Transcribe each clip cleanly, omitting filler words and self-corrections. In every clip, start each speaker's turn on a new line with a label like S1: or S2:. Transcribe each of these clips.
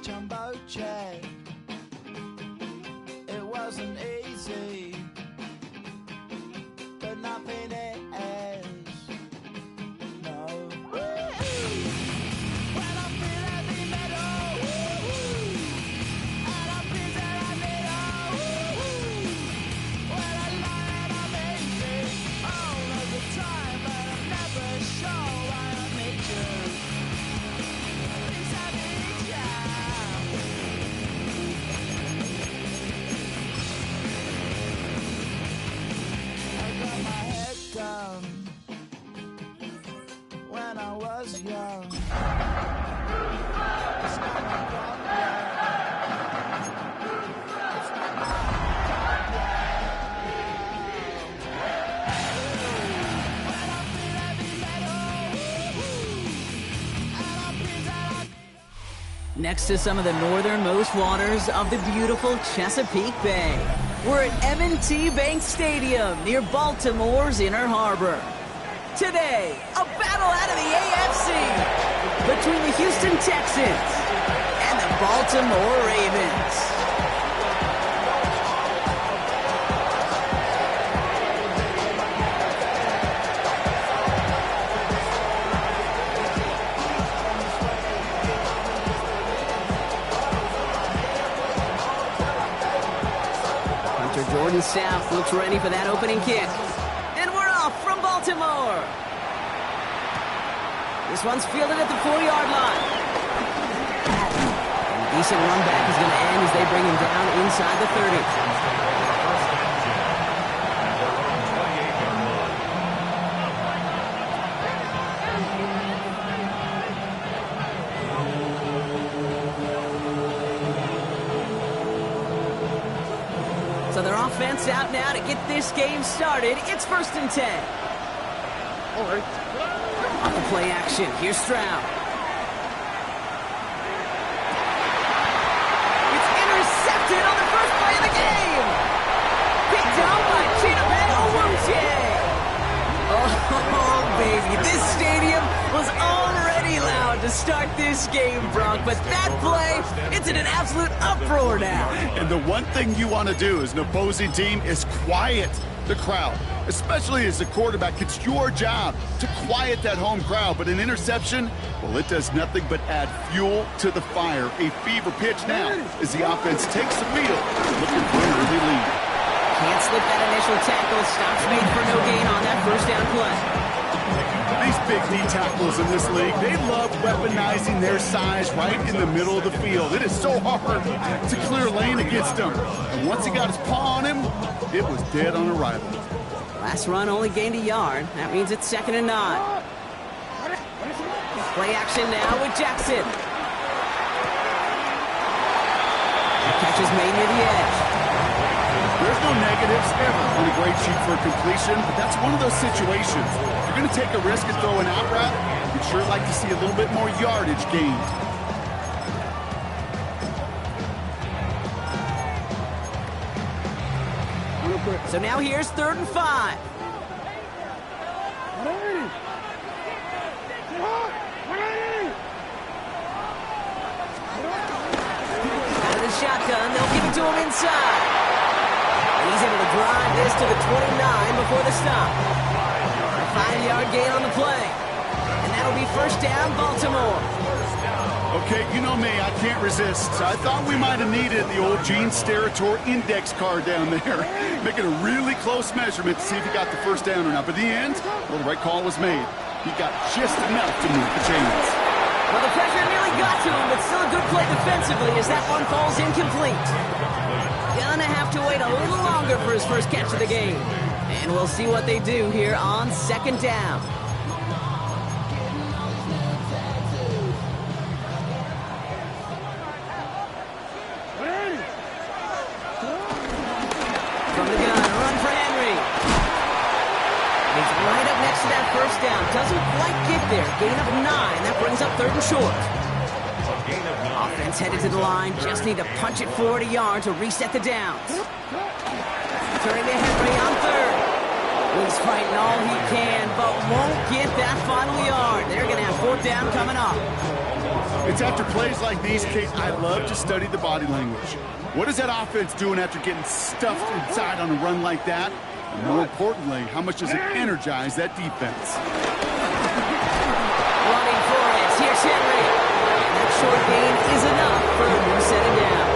S1: jumbo jet. It wasn't easy, but nothing is. No. When I feel heavy metal, and I feel that I need when I lie and I'm easy all of the time, but I'm never sure why I need you. Please I need ya. I got my head done when I was young. It's not my problem. It's not my when I feel heavy metal, and I feel that I need.
S2: Next to some of the northernmost waters of the beautiful Chesapeake Bay, we're at M&T Bank Stadium near Baltimore's Inner Harbor. Today, a battle out of the AFC between the Houston Texans and the Baltimore Ravens. Jordan Safb looks ready for that opening kick. And we're off from Baltimore. This one's fielded at the 4-yard line. And a decent run back is going to end as they bring him down inside the 30. So their offense out now to get this game started. It's 1st and 10.
S3: All right.
S2: Off the play action, here's Stroud. It's intercepted on the first play of the game. Picked out by Chidobe Awuzie. Oh, baby, this stadium was already loud to start this game, Bronk, but that play, it's in an absolute uproar now.
S3: And the one thing you want to do as an opposing team is quiet the crowd, especially as a quarterback. It's your job to quiet that home crowd, but an interception, well, it does nothing but add fuel to the fire. A fever pitch now as the offense takes the field, looking for an early lead.
S2: Can't slip that initial tackle. Stops made for no gain on that first down play.
S3: These big D tackles in this league, they love weaponizing their size right in the middle of the field. It is so hard to clear lane against them. And once he got his paw on him, it was dead on arrival.
S2: Last run only gained a yard. That means it's 2nd and 9. Play action now with Jackson. The catch is made near the edge.
S3: There's no negatives ever on a grade sheet for completion, but that's one of those situations. If you're going to take a risk and throw an out route, you'd sure like to see a little bit more yardage gained.
S2: So now here's 3rd and 5. Out of the shotgun, they'll give it to him inside. And he's able to drive this to the 29 before the stop. A 5-yard gain on the play. And that'll be 1st down, Baltimore.
S3: Okay, you know me, I can't resist. So I thought we might have needed the old Gene Steratore index card down there. Making a really close measurement to see if he got the first down or not. But in the end, well, the right call was made. He got just enough to move the chains.
S2: Well, the pressure nearly got to him, but still a good play defensively as that one falls incomplete. Gonna have to wait a little longer for his first catch of the game. And we'll see what they do here on 2nd down. From the gun, run for Henry. He's right up next to that first down. Doesn't quite get there. Gain of 9. That brings up 3rd and short. Offense headed to the line. Just need to punch it forward a yard to reset the downs. Turning to Henry on 3rd. He's fighting all he can, but won't get that final yard. They're going to have 4th down coming up.
S3: It's after plays like these, Kate, I love to study the body language. What is that offense doing after getting stuffed inside on a run like that? And more importantly, how much does it energize that defense?
S2: Running for it. Here's Henry. And that short gain is enough for a new setting down.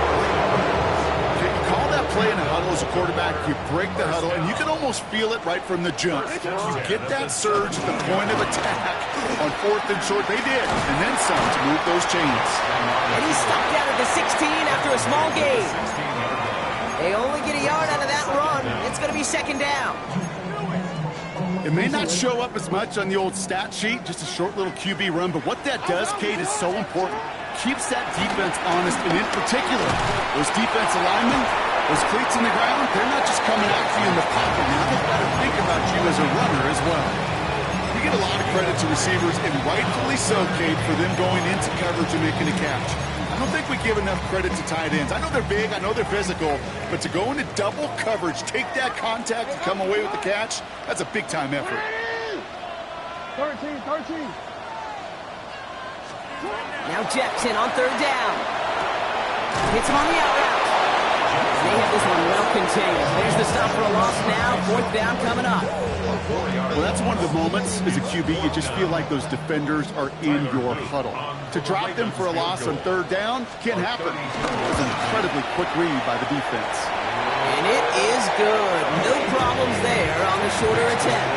S3: You call that play in a huddle as a quarterback, you break the huddle, and you can almost feel it right from the jump. You get that surge at the point of attack on 4th and short. They did, and then some to move those chains.
S2: And he's stopped out at the 16 after a small gain. They only get a yard out of that run. It's going to be second down.
S3: It may not show up as much on the old stat sheet, just a short little QB run, but what that does, Kate, is so important. Keeps that defense honest, and in particular, those defensive linemen, those cleats in the ground, they're not just coming after you in the pocket. Now they've got to think about you as a runner as well. You get a lot of credit to receivers, and rightfully so, Kate, for them going into coverage and making a catch. I don't think we give enough credit to tight ends. I know they're big, I know they're physical, but to go into double coverage, take that contact and come away with the catch, that's a big-time effort.
S4: 13.
S2: Now Jackson on third down. Hits him on the out route. They have this one well contained. There's the stop for a loss now. 4th down coming up.
S3: Well, that's one of the moments as a QB, you just feel like those defenders are in your huddle. To drop them for a loss on 3rd down can't happen. It's an incredibly quick read by the defense.
S2: And it is good. No problems there on the shorter attempt.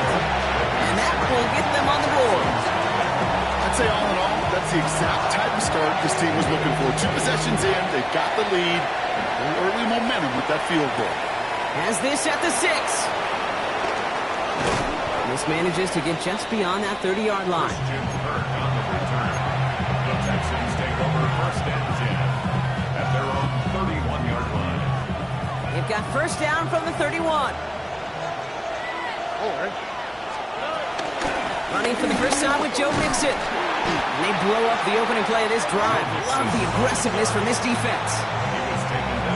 S2: And that will get them on the board.
S3: I'd say all in all, that's the exact type of start this team was looking for. 2 possessions in, they've got the lead, and early momentum with that field goal.
S2: Has this at the 6. This manages to get just beyond that 30-yard line.
S5: The Texans take over 1st and 10 at their own 31-yard line.
S2: They've got 1st down from the 31. Running for the first time with Joe Mixon. And they blow up the opening play of this drive. Love the aggressiveness from this defense.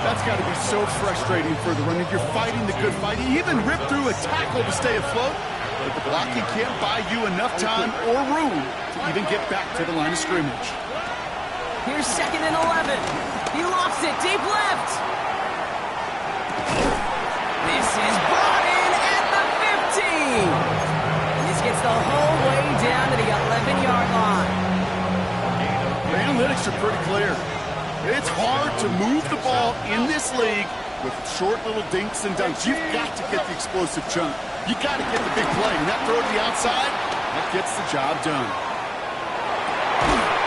S3: That's got to be so frustrating for the runner. You're fighting the good fight. You even rip through a tackle to stay afloat, but the blocking can't buy you enough time or room to even get back to the line of scrimmage.
S2: Here's 2nd and 11. He lost it deep left. This is brought in at the 15. Gets the whole way down to the 11-yard line.
S3: The analytics are pretty clear. It's hard to move the ball in this league with short little dinks and dunks. You've got to get the explosive chunk. You got to get the big play. And that throw to the outside, that gets the job done.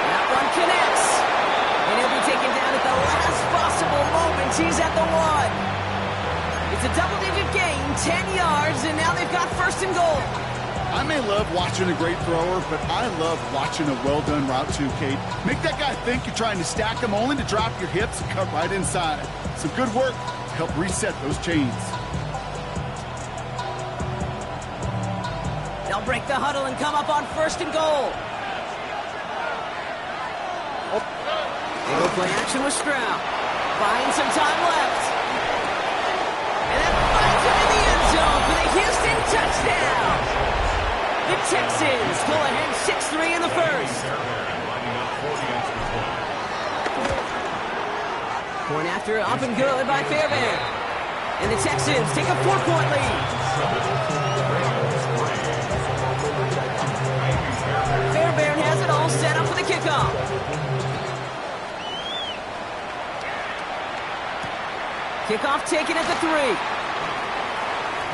S2: That one connects. And he'll be taken down at the last possible moment. He's at the 1. It's a double-digit gain, 10 yards, and now they've got 1st and goal.
S3: I may love watching a great thrower, but I love watching a well-done route too, Kate. Make that guy think you're trying to stack him only to drop your hips and cut right inside. Some good work to help reset those chains.
S2: They'll break the huddle and come up on 1st and goal. They go play action with Stroud. Buying some time left. And that finds him in the end zone for the Houston touchdown. The Texans pull ahead 6-3 in the 1st. Point after up and good by Fairbairn. And the Texans take a 4-point lead. Fairbairn has it all set up for the kickoff. Kickoff taken at the 3.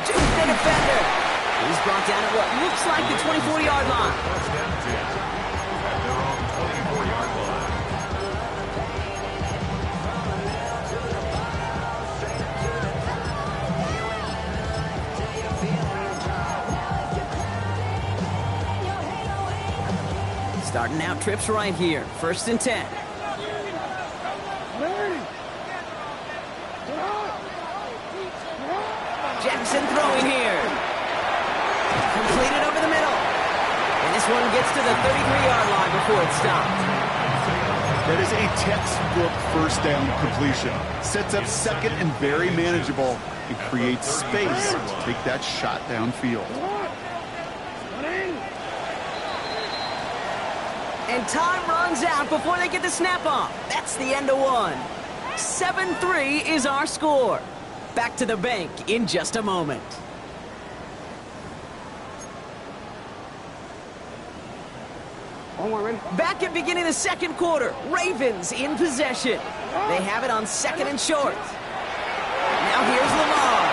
S2: Juke the defender. He's brought down at what looks like the 24-yard line. Starting out trips right here. 1st and 10. Jackson throwing here. Completed over the middle. And this one gets to the 33-yard line before it's stopped.
S3: That is a textbook 1st down completion. Sets up 2nd and very manageable and creates space to take that shot downfield.
S2: And and time runs out before they get the snap off. That's the end of one. 7-3 is our score. Back to the bank in just a moment. Back at beginning of the second quarter, Ravens in possession. They have it on second and short. Now here's Lamar.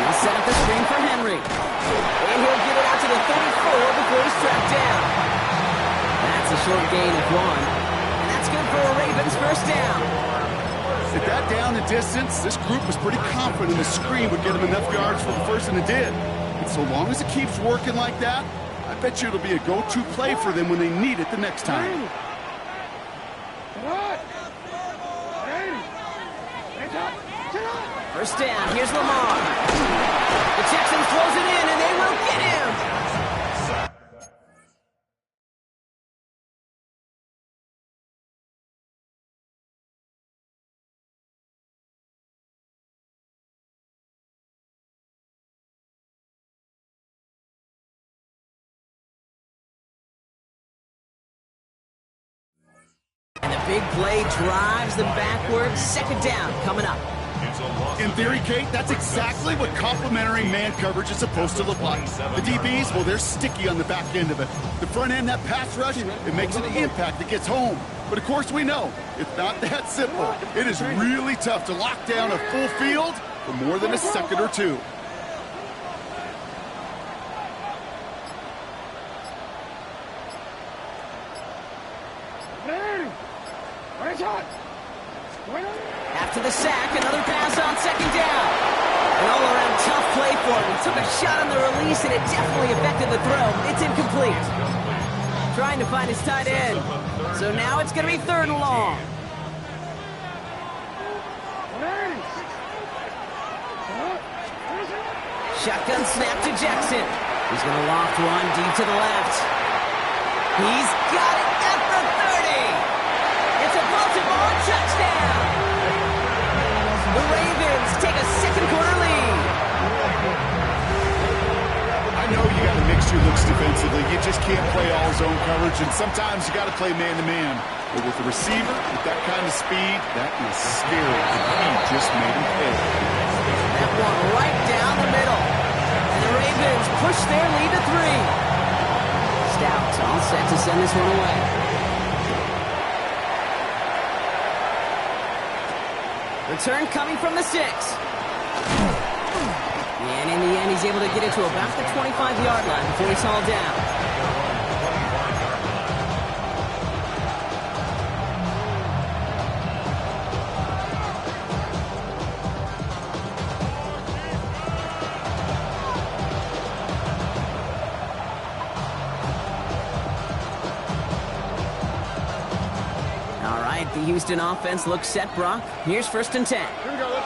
S2: He'll set up the screen for Henry. And he'll give it out to the 34 before he's tracked down. That's a short gain of 1. And that's good for a Ravens first down.
S3: At that down and distance, this group was pretty confident the screen would get them enough yards for the first, and it did. And so long as it keeps working like that, I bet you it'll be a go-to play for them when they need it the next time.
S2: First down, here's Lamar. The Texans close it in, and they will get him. And the big play drives them backwards. Second down coming up.
S3: In theory, Kate, that's exactly what complementary man coverage is supposed to look like. The DBs, well, they're sticky on the back end of it. The front end, that pass rush, it makes an impact that gets home. But of course we know, it's not that simple. It is really tough to lock down a full field for more than a second or two.
S2: After the sack, another pass on second down. An all-around tough play for him. He took a shot on the release, and it definitely affected the throw. It's incomplete. Trying to find his tight end. So now it's going to be third and long. Shotgun snap to Jackson. He's going to loft one deep to the left. He's got it at the 30. It's a Baltimore touchdown. The Ravens take a second quarter lead.
S3: I know you got to mix your looks defensively. You just can't play all zone coverage, and sometimes you got to play man-to-man. But with the receiver, with that kind of speed, that is scary. And he just made him pay.
S2: That one right down the middle. And the Ravens push their lead to 3. Stout all set to send this one away. Return coming from the 6. And in the end, he's able to get it to about the 25-yard line before he's hauled down. All right, the Houston offense looks set, Brock. Here's first and 10.
S4: Here we go.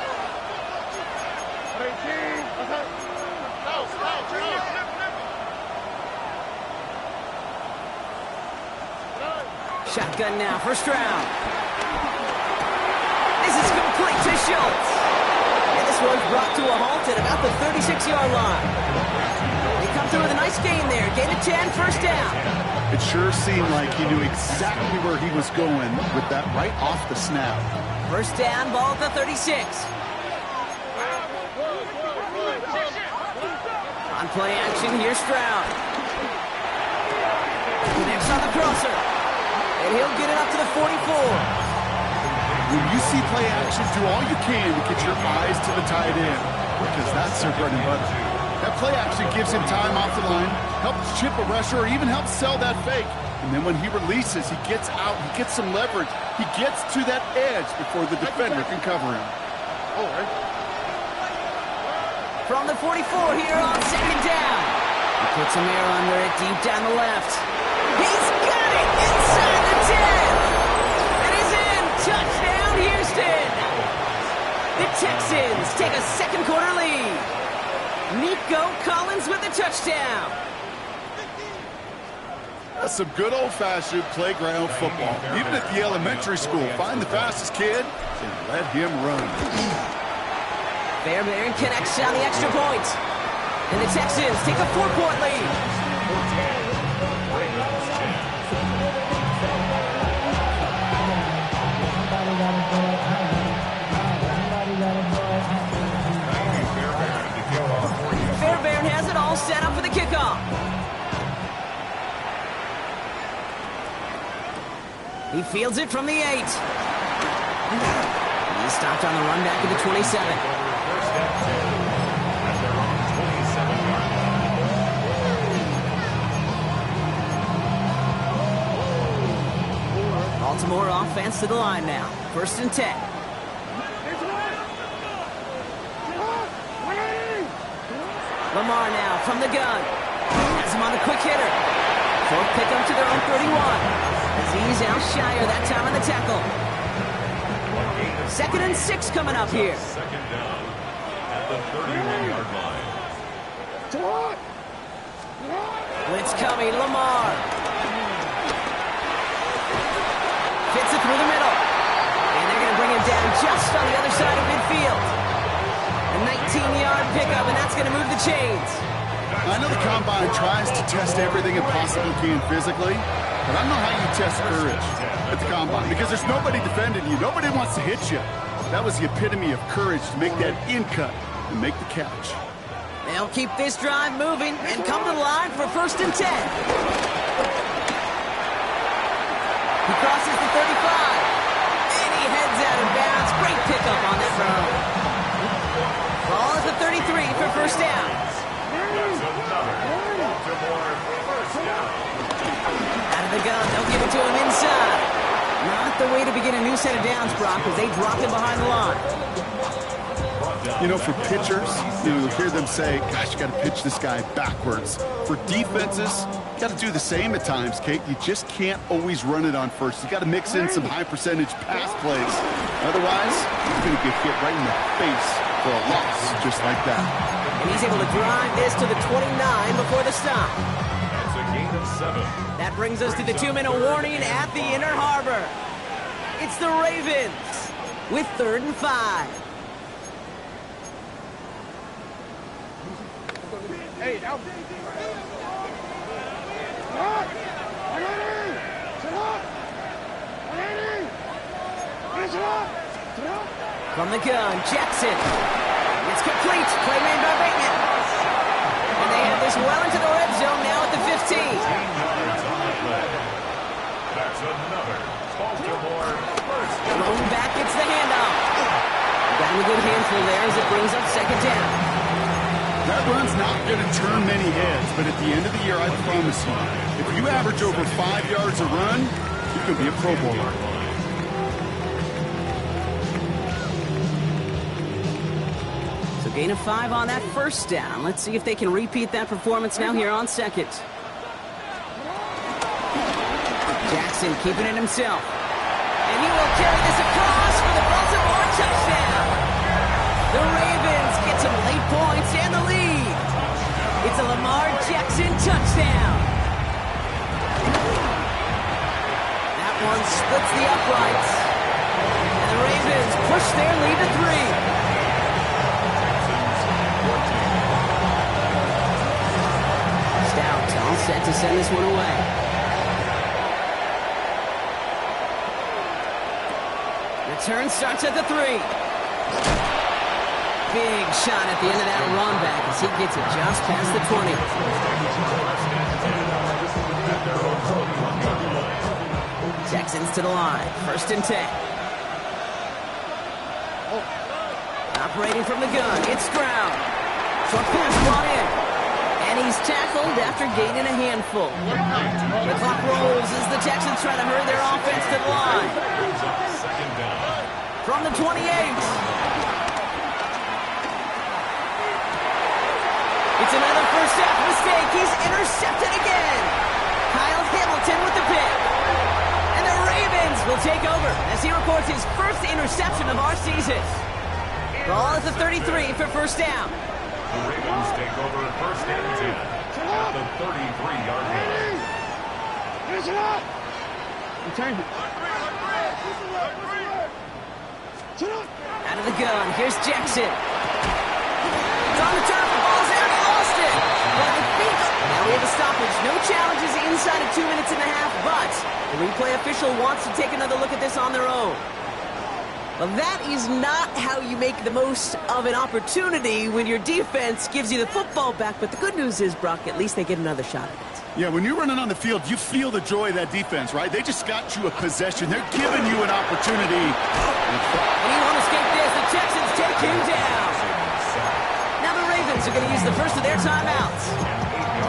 S2: Shotgun now, first round. This is complete to Schultz. And this one's brought to a halt at about the 36-yard line. They come through with a nice gain there. Gain of 10, first down.
S3: It sure seemed like he knew exactly where he was going with that right off the snap.
S2: First down, ball at the 36. On play action, here's Stroud. Connects on the crosser. And he'll get it up to the 44.
S3: When you see play action, do all you can to get your eyes to the tight end, because that's their bread and butter. That play action gives him time off the line, helps chip a rusher, or even helps sell that fake. And then when he releases, he gets out, he gets some leverage. He gets to that edge before the defender can cover him.
S2: From the 44 here on second down. He puts a mirror under it deep down the left. He's got it inside the 10. And he's in. Touchdown, Houston. The Texans take a second quarter lead. Nico Collins with the touchdown.
S3: That's some good old-fashioned playground football. Even at the elementary school, find the fastest kid and let him run.
S2: Fairbairn connects on the extra point. And the Texans take a 4-point lead. He fields it from the 8. He's stopped on the run back at the 27.
S5: First and 10 at their own 27-yard line.
S2: Baltimore offense to the line now. First and 10. Lamar now from the gun. Has him on the quick hitter. Fourth pickup to their own 31. He's out shyer that time on the tackle. 2nd and 6 coming up here.
S5: Second down at the 31-yard line.
S2: Blitz coming, Lamar. Fits it through the middle. And they're going to bring him down just on the other side of midfield. A 19-yard pickup, and that's going to move the chains.
S3: I know the Combine tries to test everything it possibly can physically, but I don't know how you test courage at the Combine because there's nobody defending you. Nobody wants to hit you. That was the epitome of courage to make that in cut and make the catch.
S2: They'll keep this drive moving and come to the line for 1st and 10. He crosses the 35. And he heads out of bounds. Great pickup on that run. Ball at the 33 for first down.
S5: That's another Baltimore first down.
S2: Out of the gun, they'll give it to him inside. Not the way to begin a new set of downs, Brock, because they dropped him behind the line.
S3: You know, for pitchers, you'll hear them say, gosh, you got to pitch this guy backwards. For defenses, you got to do the same at times, Kate. You just can't always run it on first. You got to mix in some high percentage pass plays. Otherwise, you're going to get hit right in the face for a loss just like that.
S2: And he's able to drive this to the 29 before the stop.
S5: That's a gain of 7.
S2: That brings us to the 2-minute warning at the Inner Harbor. It's the Ravens with 3rd and 5.
S4: Hey, out.
S2: From the gun, Jackson. It's complete. Play made by Bateman. And they have this well into the red zone now at the 15.
S5: 15 yards on the play. That's another Baltimore first down.
S2: Thrown back, it's the handoff. Got him a good handful there as it brings up 2nd down.
S3: That run's not going to turn many heads, but at the end of the year, I promise you, if you average over 5 yards a run, you could be a Pro Bowler.
S2: So gain of 5 on that first down. Let's see if they can repeat that performance now here on 2nd. Jackson keeping it himself. And he will carry this across for the Baltimore touchdown. The Ravens get some late points and the lead. It's a Lamar Jackson touchdown. That one splits the uprights. And the Ravens push their lead to 3. Stout all set to send this one away. Return starts at the 3. Big shot at the end of that run back as he gets it just past the 20. Texans to the line. 1st and 10. Operating from the gun. It's Stroud. Short pass brought in. And he's tackled after gaining a handful. The clock rolls as the Texans try to hurry their offense to the line. From the 28. It's another first half mistake. He's intercepted again. Kyle Hamilton with the pick. And the Ravens will take over as he records his first interception of our season. Ball at the 33 for first down.
S5: The Ravens take over 1st and 10 at the 33-yard line.
S2: Return. Out of the gun. Here's Jackson. It's on the turn. The ball's out. He lost it. But the feet. Now we have a stoppage. No challenges inside of 2 minutes and a half. But the replay official wants to take another look at this on their own. Well, that is not how you make the most of an opportunity when your defense gives you the football back. But the good news is, Brock, at least they get another shot at it.
S3: Yeah, when you're running on the field, you feel the joy of that defense, right? They just got you a possession. They're giving you an opportunity.
S2: And he won't escape this. The Texans take him down. Now the Ravens are going to use the first of their timeouts.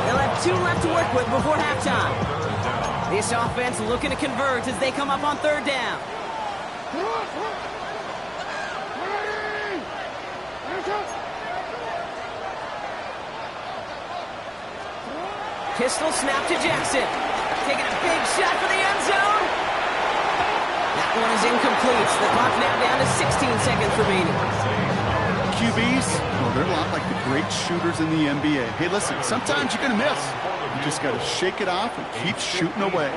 S2: They'll have 2 left to work with before halftime. This offense looking to convert as they come up on 3rd down. Pistol snap to Jackson. Taking a big shot for the end zone. That one is incomplete. The clock now down to 16 seconds remaining.
S3: QBs, well, they're a lot like the great shooters in the NBA. Hey, listen, sometimes you're going to miss. You just got to shake it off and keep shooting away.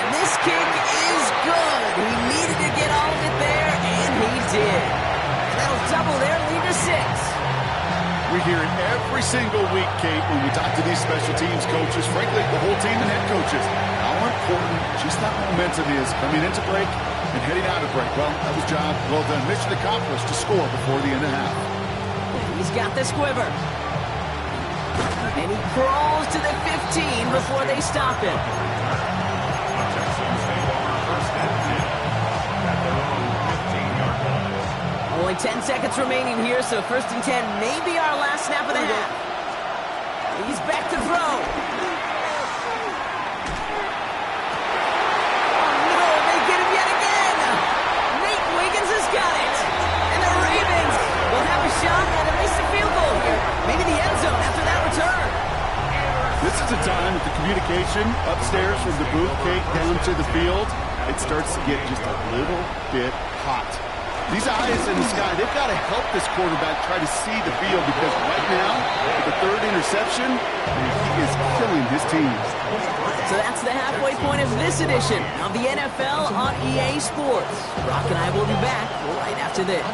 S2: And this kick is good. He needed to get all of it there, and he did. That'll double their lead to 6.
S3: We hear it every single week, Kate, when we talk to these special teams coaches, frankly, the whole team and head coaches, how important just that momentum is coming into break and heading out of break. Well, that was job well done. Mission accomplished to score before the end of half.
S2: He's got the squiver. And he crawls to the 15 before they stop him. Only 10 seconds remaining here, so 1st and 10 may be our last snap of the half. He's back to throw. Oh, no, they get him yet again. Nate Wiggins has got it. And the Ravens will have a shot at least a field goal here. Maybe the end zone after that return.
S3: This is a time that the communication upstairs from the booth, Kate, down to the field, it starts to get just a little bit hot. These eyes in the sky, they've got to help this quarterback try to see the field because right now, with the 3rd interception, he is killing his team.
S2: So that's the halfway point of this edition of the NFL on EA Sports. Brock and I will be back right after this.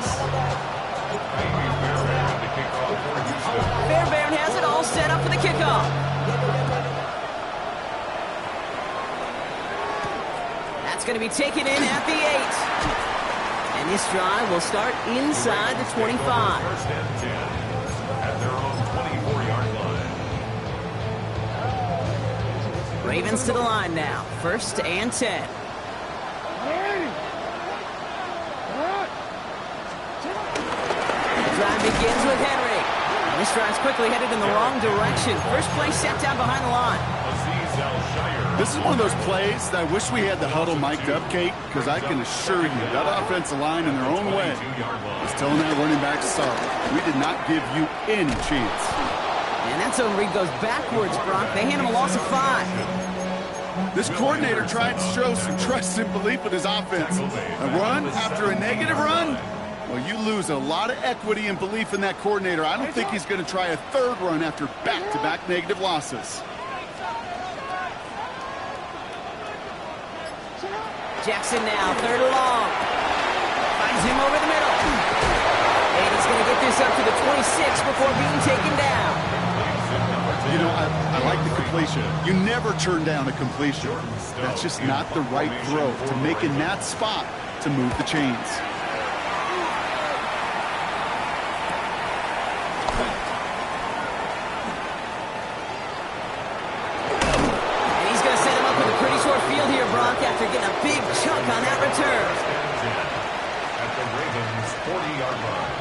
S2: Fairbairn has it all set up for the kickoff. That's going to be taken in at the 8. And this drive will start inside the 25.
S5: 1st and 10 at their own 24-yard line.
S2: Ravens to the line now. 1st and 10. The drive begins with Henry. And this drive's quickly headed in the wrong direction. First play set down behind the line.
S3: This is one of those plays that I wish we had the huddle mic'd up, Kate, because I can assure you that offensive line in their own way is telling that running back, sorry, we did not give you any chance.
S2: And that zone read goes backwards, Brock. They hand him a loss of 5.
S3: This coordinator tried to show some trust and belief in his offense. A run after a negative run? Well, you lose a lot of equity and belief in that coordinator. I don't think he's going to try a 3rd run after back-to-back negative losses.
S2: Jackson now, 3rd and long. Finds him over the middle. And he's going to get this up to the 26 before being taken down.
S3: You know, I like the completion. You never turn down a completion. That's just not the right throw to make in that spot to move the chains.
S2: After getting a big chunk on that return.
S5: At the Ravens 40-yard line.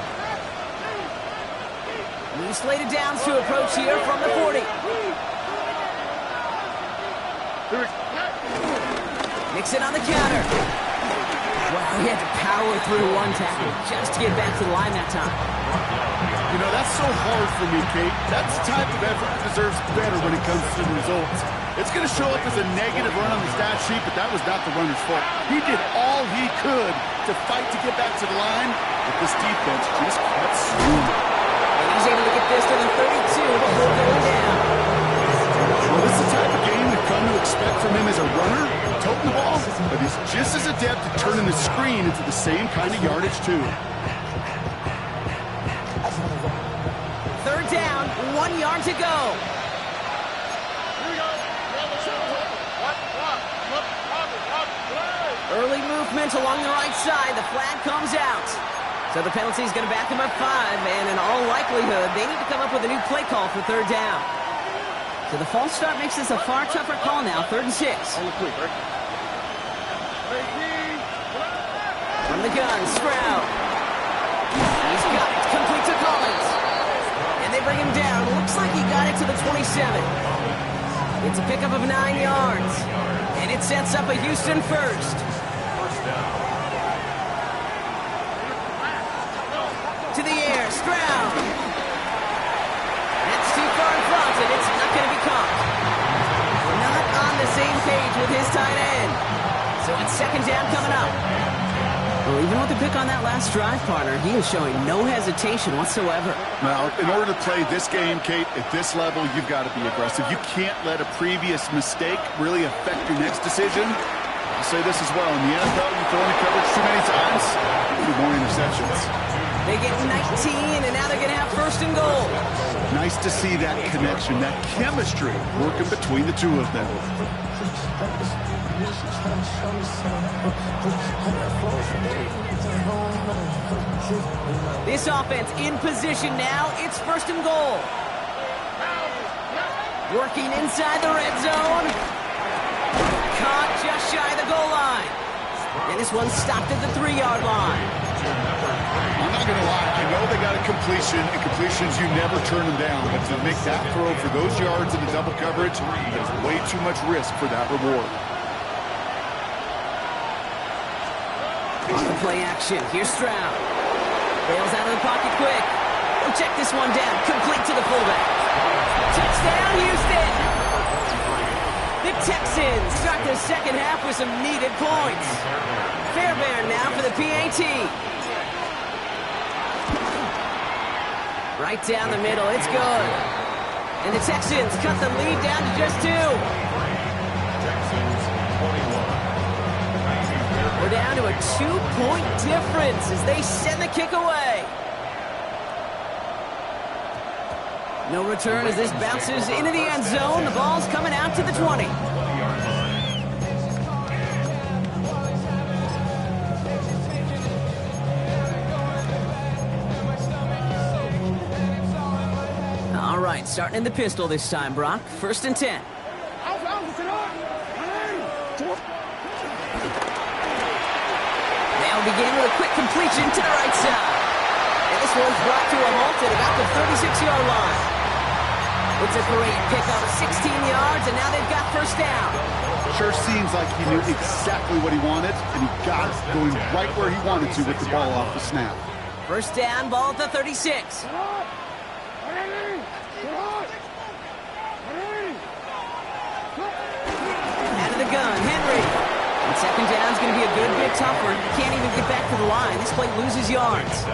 S2: He's slated downs to approach here from the 40. Mixon on the counter. Wow, he had to power through one tackle just to get back to the line that time.
S3: You know, that's so hard for me, Kate. That's the type of effort that deserves better when it comes to the results. It's going to show up as a negative run on the stat sheet, but that was not the runner's fault. He did all he could to fight to get back to the line, but this defense just kept swinging.
S2: And he's able to get this to the 32 before going down.
S3: Well, this is the type of game we've come to expect from him as a runner, toting the ball, but he's just as adept at turning the screen into the same kind of yardage, too.
S2: 3rd down, 1 yard to go. Early movement along the right side. The flag comes out. So the penalty is going to back them up 5, and in all likelihood, they need to come up with a new play call for third down. So the false start makes this a far tougher call now, 3rd and 6. From the gun, Stroud. He's got it, complete to Collins. And they bring him down. Looks like he got it to the 27. It's a pickup of 9 yards. And it sets up a Houston first. To the air, Stroud. That's too far in front, and it's not going to be caught. Not on the same page with his tight end. So it's 2nd down coming up. Well, even with the pick on that last drive, partner, he is showing no hesitation whatsoever.
S3: Now, in order to play this game, Kate, at this level, you've got to be aggressive. You can't let a previous mistake really affect your next decision. I'll say this as well. In the NFL, you throw into coverage too many times, you more interceptions.
S2: They get 19, and now they're going to have 1st and goal.
S3: Nice to see that connection, that chemistry working between the two of them.
S2: This offense in position now. It's 1st and goal. Working inside the red zone. Caught just shy of the goal line. And this one stopped at the 3-yard line.
S3: I'm not going to lie. I know they got a completion, and completions, you never turn them down. But to make that throw for those yards in the double coverage, there's way too much risk for that reward.
S2: On the play action, here's Stroud. Bails out of the pocket quick. He'll check this one down, complete to the fullback. Touchdown, Houston! The Texans start their 2nd half with some needed points. Fairbairn now for the PAT. Right down the middle, it's good. And the Texans cut the lead down to just 2.
S5: Texans 21.
S2: We're down to a 2-point difference as they send the kick away. No return as this bounces into the end zone. The ball's coming out to the 20. All right, starting in the pistol this time, Brock. 1st and 10. They'll begin with a quick completion to the right side. And this one's brought to a halt at about the 36-yard line. It's a great pickup, 16 yards, and now they've got 1st down.
S3: Sure seems like he knew exactly what he wanted, and he got it going right where he wanted to with the ball off the snap.
S2: 1st down, ball at the 36. Out of the gun, Henry. And 2nd down's going to be a good bit tougher. Can't even get back to the line. This play loses yards.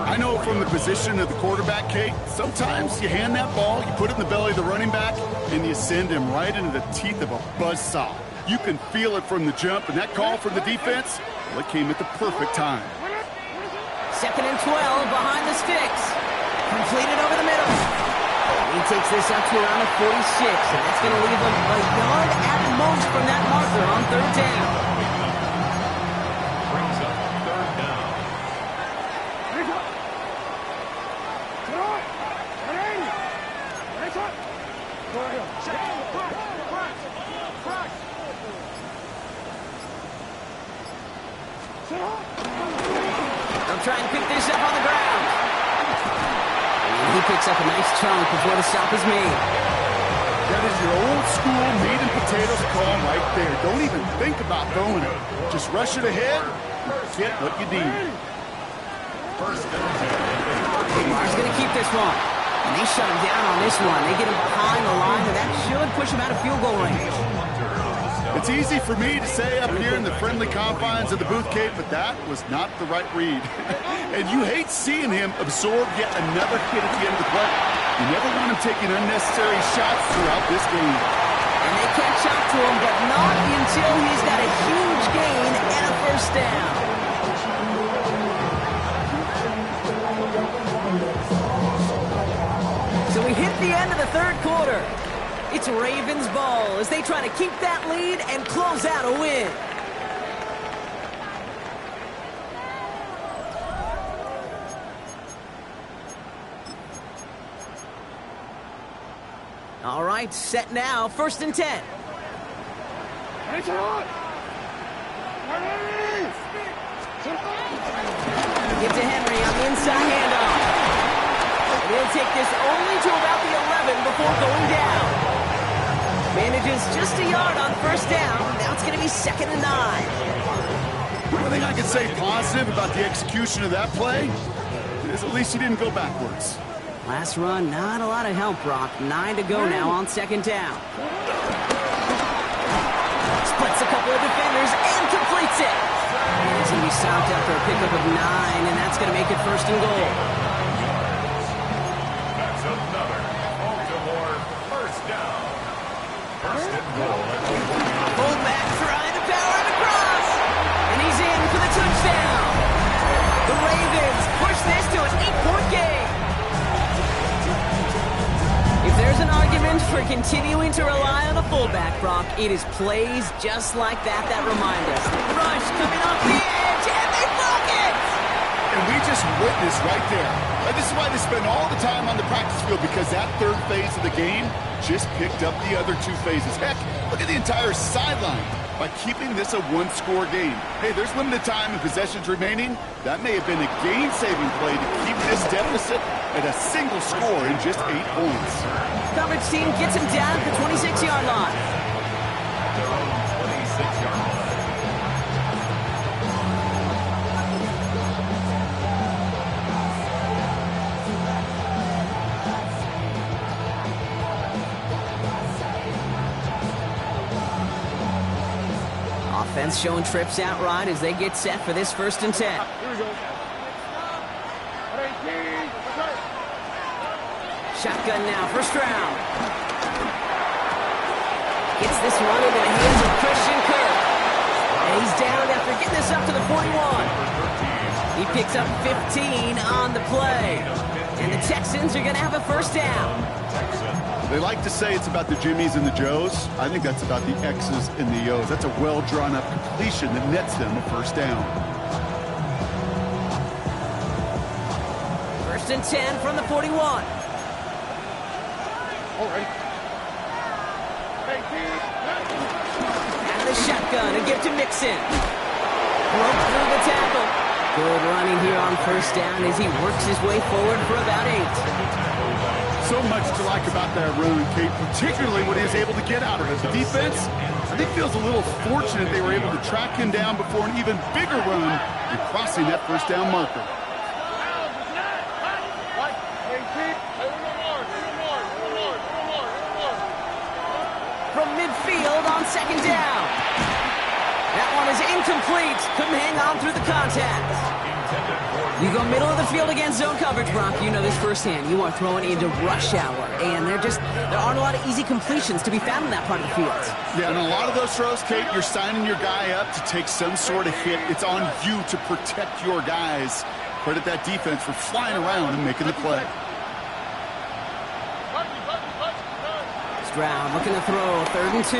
S3: I know from the position of the quarterback, Kate, sometimes you hand that ball, you put it in the belly of the running back, and you send him right into the teeth of a buzzsaw. You can feel it from the jump, and that call from the defense, well, it came at the perfect time.
S2: 2nd and 12 behind the sticks. Completed over the middle. He takes this up to around the 46, and that's going to leave him a yard at most from that marker on 3rd down.
S5: Brings up 3rd down.
S2: They'll try and pick this up on the ground. And he picks up a nice chunk before the stop is made.
S3: That is your old school meat and potatoes call right there. Don't even think about throwing it. Just rush it ahead and get what you need.
S5: 1st down.
S2: Lamar's going to keep this one. And they shut him down on this one. They get him behind the line, and that should push him out of field goal range.
S3: It's easy for me to say up here in the friendly confines of the booth, Kate, but that was not the right read. And you hate seeing him absorb yet another hit at the end of the play. You never want him taking unnecessary shots throughout this game.
S2: And they catch up to him, but not until he's got a huge gain and a 1st down. So we hit the end of the 3rd quarter. It's Ravens ball as they try to keep that lead and close out a win. right, set now, 1st and 10. Give to Henry on the inside handoff. And he'll take this only to about the 11 before going down. Manages just a yard on 1st down. Now it's going to be 2nd and 9.
S3: One thing I can say positive about the execution of that play is at least he didn't go backwards.
S2: Last run, not a lot of help, Brock. 9 to go now on 2nd down. Splits a couple of defenders and completes it. And it's going to be stopped after a pickup of 9, and that's going to make it 1st and goal.
S5: That's another Baltimore 1st down. 1st and goal.
S2: Fullback trying to power it across. And he's in for the touchdown. The Ravens push this to an 8-point game. If there's an argument for continuing to rely on a fullback, Brock, it is plays just like that remind us. Rush coming off the edge, and they broke it!
S3: And we just witnessed right there. This is why they spend all the time on the practice field, because that 3rd phase of the game just picked up the other 2 phases. Heck, look at the entire sideline by keeping this a 1-score game. Hey, there's limited time and possessions remaining. That may have been a game-saving play to keep this deficit at a single score in just 8 points.
S2: Coverage team gets him down at the 26-yard line.
S5: Their own 26-yard line.
S2: Offense showing trips out right as they get set for this 1st and 10.
S4: Here we go.
S2: Shotgun now, 1st round. Gets this one into the hands of Christian Kirk. And he's down after getting this up to the 41. He picks up 15 on the play. And the Texans are going to have a 1st down.
S3: They like to say it's about the Jimmies and the Joes. I think that's about the X's and the O's. That's a well-drawn-up completion that nets them a 1st down.
S2: 1st and 10 from the 41.
S4: All right.
S2: Out of the shotgun and give to Mixon. Broke through the tackle. Good running here on 1st down as he works his way forward for about 8.
S3: So much to like about that run, Kate, particularly when he was able to get out of it. The defense, I think, feels a little fortunate they were able to track him down before an even bigger run and crossing that 1st down marker.
S2: From midfield on 2nd down. That one is incomplete. Couldn't hang on through the contact. You go middle of the field against zone coverage, Brock. You know this firsthand. You are throwing into rush hour, and there aren't a lot of easy completions to be found in that part of the field.
S3: Yeah, and a lot of those throws, Kate, you're signing your guy up to take some sort of hit. It's on you to protect your guys. Credit that defense for flying around and making the play.
S2: Stroud looking to throw, 3rd and 2.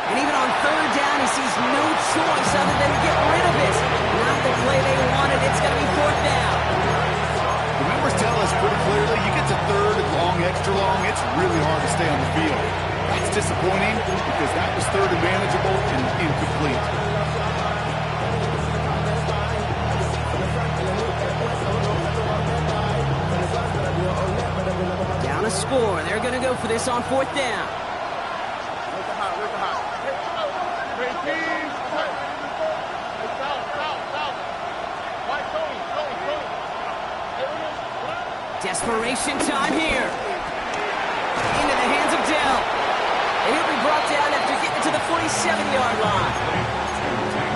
S2: And even on 3rd down, he sees no choice other than to get rid of it. Not the play they wanted. It's going to be 4th down.
S3: The numbers tell us pretty clearly, you get to 3rd and long, extra long, it's really hard to stay on the field. That's disappointing because that was 3rd and manageable and incomplete.
S2: Down a score. They're going to go for this on 4th down. Desperation time here. Into the hands of Dell. And he'll be brought down after getting to the 47-yard line.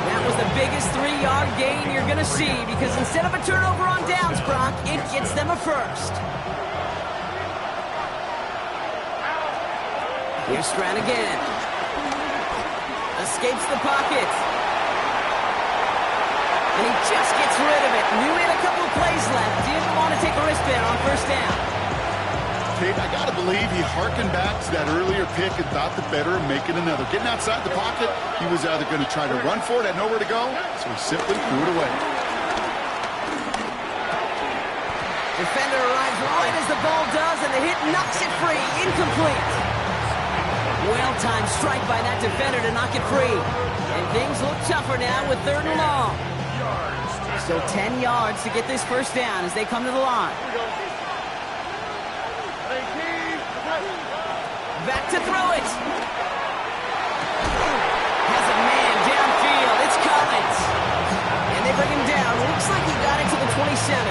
S2: That was the biggest 3-yard gain you're going to see because instead of a turnover on downs, Brock, it gets them a 1st. Here's Stroud again. Escapes the pocket. And he just gets rid of it. Knew he had a couple of plays left. Didn't want to take a wristband on 1st down.
S3: Kate, I got to believe he harkened back to that earlier pick and thought the better of making another. Getting outside the pocket, he was either going to try to run for it, had nowhere to go, so he simply threw it away.
S2: Defender arrives right as the ball does, and the hit knocks it free. Incomplete. Well-timed strike by that defender to knock it free. And things look tougher now with 3rd and long. So 10 yards to get this first down as they come to the line. Back to throw it. Has a man downfield. It's Collins. And they bring him down. Looks like he got it to the 27.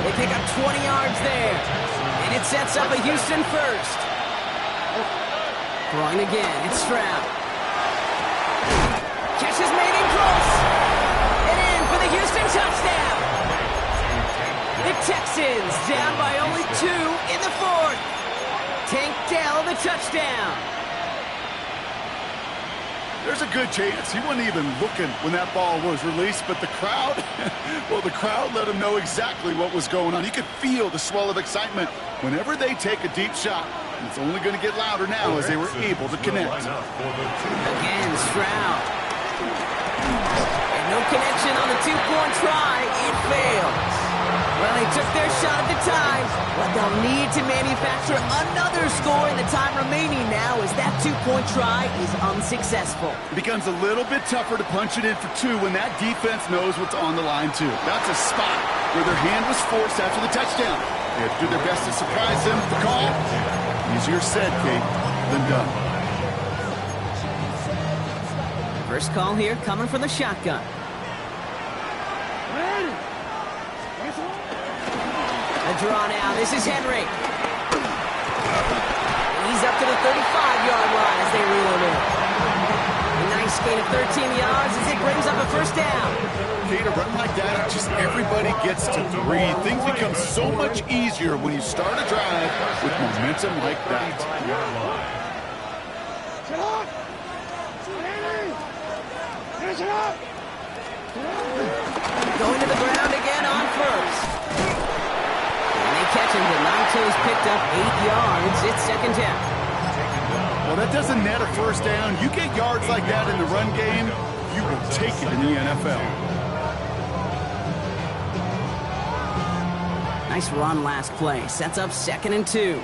S2: They pick up 20 yards there. And it sets up a Houston first. Throwing again. It's Stroud. Catch is made in close. And in for the Houston touchdown. The Texans down by only 2 in the 4th. Tank Dell the touchdown.
S3: There's a good chance he wasn't even looking when that ball was released, but the crowd, well, the crowd let him know exactly what was going on. You could feel the swell of excitement whenever they take a deep shot. It's only going to get louder now as they were able to connect.
S2: Again, Stroud. And no connection on the 2-point try. It fails. Well, they took their shot at the time, but they'll need to manufacture another score in the time remaining now as that 2-point try is unsuccessful.
S3: It becomes a little bit tougher to punch it in for 2 when that defense knows what's on the line, too. That's a spot where their hand was forced after the touchdown. They have to do their best to surprise them with the call. Easier said, Kate, than done.
S2: First call here coming from the shotgun. A draw now. This is Henry. He's up to the 35-yard line as they reel him in. A nice gain of 13 yards as it brings up a first down.
S3: Kate, a run like that, just everybody gets to breathe. Things become so much easier when you start a drive with momentum like that.
S2: Going to the ground again on first. And they catch him, but not until he's picked up 8 yards. It's second down.
S3: Well, that doesn't net a first down. You get yards like that in the run game, you will take it in the NFL.
S2: Nice run last play. Sets up 2nd and 2.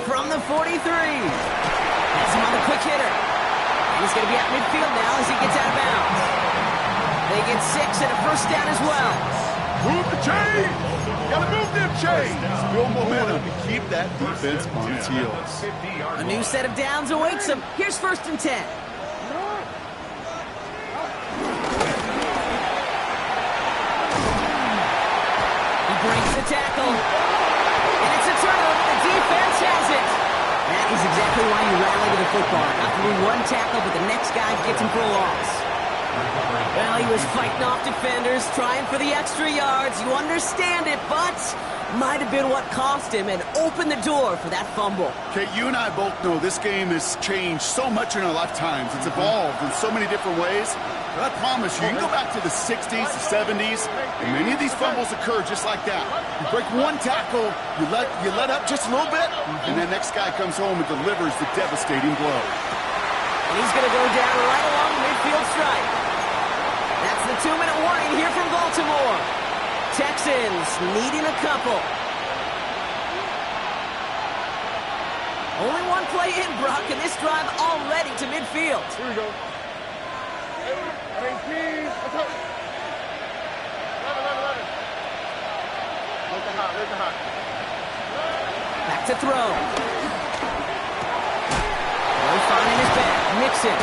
S2: From the 43. Has him on the quick hitter. And he's going to be at midfield now as he gets out of bounds. They get 6 and a first down as well.
S3: Move the chains! Gotta move them chains! Build momentum to keep that defense on its heels.
S2: A new set of downs awaits them. Here's 1st and 10. He breaks the tackle. And it's a turnover. The defense has it. That is exactly why you rally to the football. Not through one tackle, but the next guy gets him for a loss. Well, he was fighting off defenders, trying for the extra yards. You understand it, but might have been what cost him and opened the door for that fumble.
S3: Okay, you and I both know this game has changed so much in our lifetimes. It's evolved in so many different ways. But I promise you, you can go back to the 60s, the 70s, and many of these fumbles occur just like that. You break one tackle, you let up just a little bit, and the next guy comes home and delivers the devastating blow.
S2: And he's going to go down right along the midfield stripe. That's the 2-minute warning here from Baltimore. Texans needing a couple. Only one play in, Brock, and this drive already to midfield.
S4: Here we go.
S2: Back to throw. No finding his back. Mixon.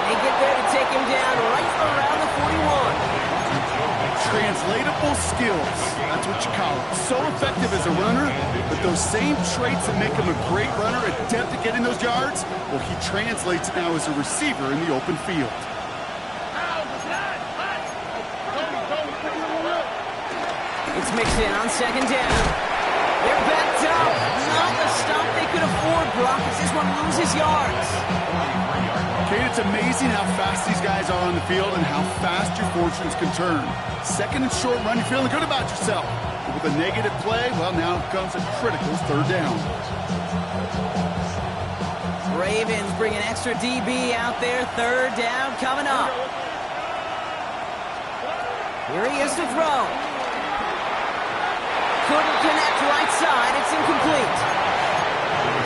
S2: They get there to take him down right around the 41.
S3: Translatable skills. That's what you call it. So effective as a runner, but those same traits that make him a great runner, adept at getting those yards, well, he translates now as a receiver in the open field.
S2: It's Mixon on second down. They're backed up. Not the stop they could afford, Brock, as this one loses yards.
S3: Kate, it's amazing how fast these guys are on the field and how fast your fortunes can turn. Second and short run, you're feeling good about yourself. But with a negative play, well, now comes a critical third down.
S2: Ravens bring an extra DB out there. Third down coming up. Here he is to throw. Couldn't connect right side. It's incomplete.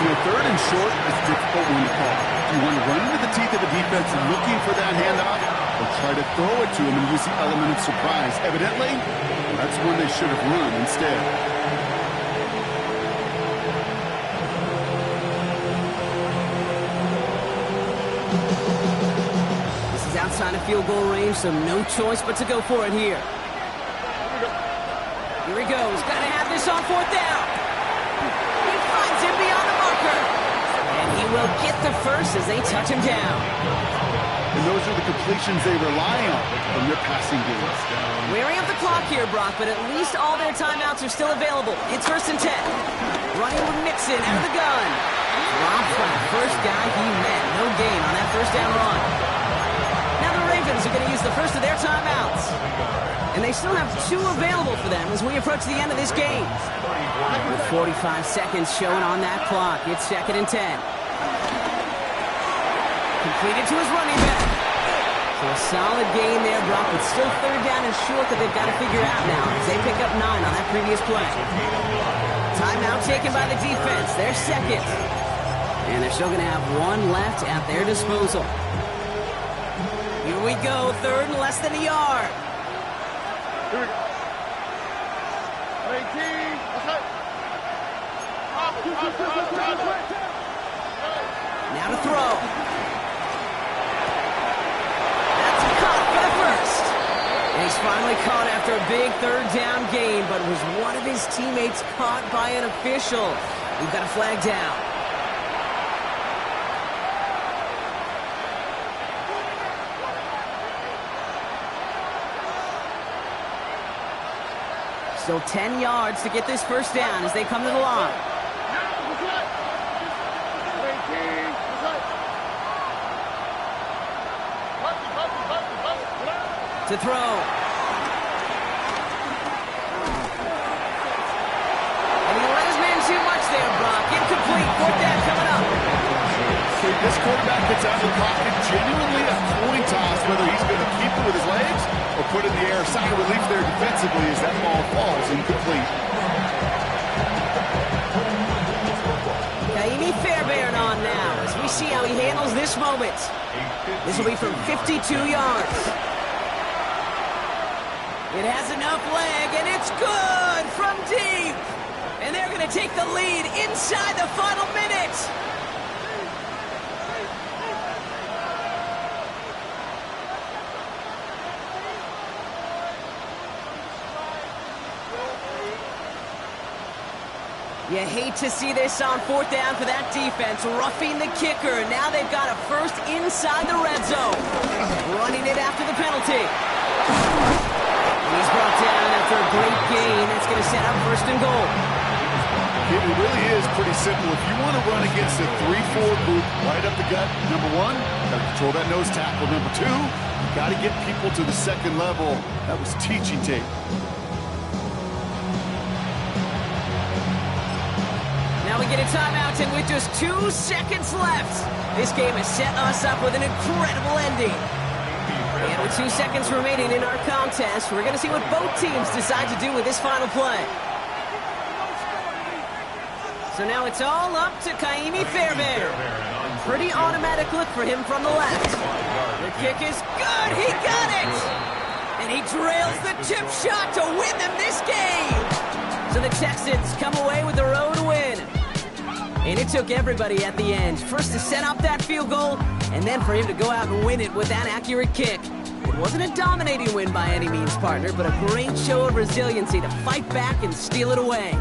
S3: Third and short is a difficult one to call. Do you want to run into the teeth of the defense looking for that handoff, or try to throw it to him and use the element of surprise? Evidently, that's one they should have run instead.
S2: This is outside of field goal range, so no choice but to go for it here. Here he goes. Got to have this on fourth down. He finds him beyond the marker. And he will get the first as they touch him down.
S3: And those are the completions they rely on from their passing game.
S2: Wearing up the clock here, Brock, but at least all their timeouts are still available. It's 1st and 10. Running with Mixon out of the gun. Dropped by the first guy he met. No gain on that first down run. Now the Ravens are going to use the first of their timeouts. And they still have 2 available for them as we approach the end of this game. With 45 seconds showing on that clock, it's 2nd and 10. Completed to his running back. So a solid gain there, Brock, but still 3rd down and short that they've got to figure out now as they pick up 9 on that previous play. Timeout taken by the defense. They're second. And they're still going to have 1 left at their disposal. Here we go, 3rd and less than a yard.
S4: Here we go. 18.
S2: Now to throw. That's a caught for the first. And he's finally caught after a big 3rd down gain, but was one of his teammates caught by an official? We've got a flag down. Still 10 yards to get this first down as they come to the line. To throw. And he let his man too much there, Brock. Incomplete. 4th down coming up.
S3: So this quarterback gets out of the pocket genuinely a coin toss, whether he's going to keep it with his legs or put it in the air. Sign of relief there defensively as that ball falls incomplete.
S2: Kaimi Fairbairn on now as we see how he handles this moment. This will be from 52 yards. It has enough leg, and it's good from deep. And they're going to take the lead inside the final minute. You hate to see this on 4th down for that defense, roughing the kicker. Now they've got a first inside the red zone. Running it after the penalty. He's brought down after a great gain. That's going to set up 1st and goal.
S3: It really is pretty simple. If you want to run against a 3-4 group right up the gut, number 1, got to control that nose tackle. Number 2, you got to get people to the 2nd level. That was teaching tape.
S2: Now we get a timeout, and with just 2 seconds left, this game has set us up with an incredible ending. And with 2 seconds remaining in our contest, we're going to see what both teams decide to do with this final play. So now it's all up to Kaimi Fairbairn. Pretty automatic look for him from the left. The kick is good. He got it. And he trails the chip shot to win them this game. So the Texans come away with the road win. And it took everybody at the end. First to set up that field goal, and then for him to go out and win it with that accurate kick. It wasn't a dominating win by any means, partner, but a great show of resiliency to fight back and steal it away.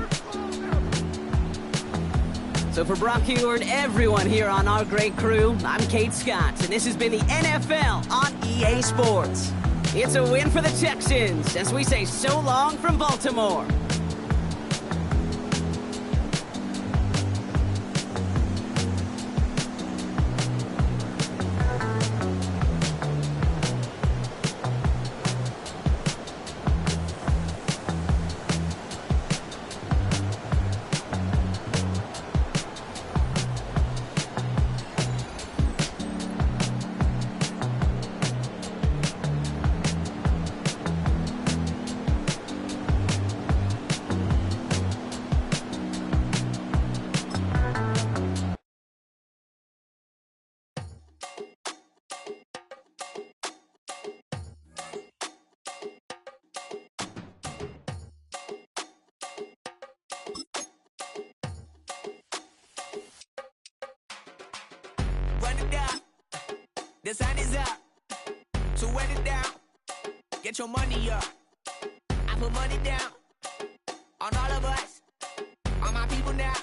S2: So for Brock Huard, everyone here on our great crew, I'm Kate Scott, and this has been the NFL on EA Sports. It's a win for the Texans as we say so long from Baltimore.
S1: it up. The sun is up. So wet it down. Get your money up. I put money down on all of us, on my people now,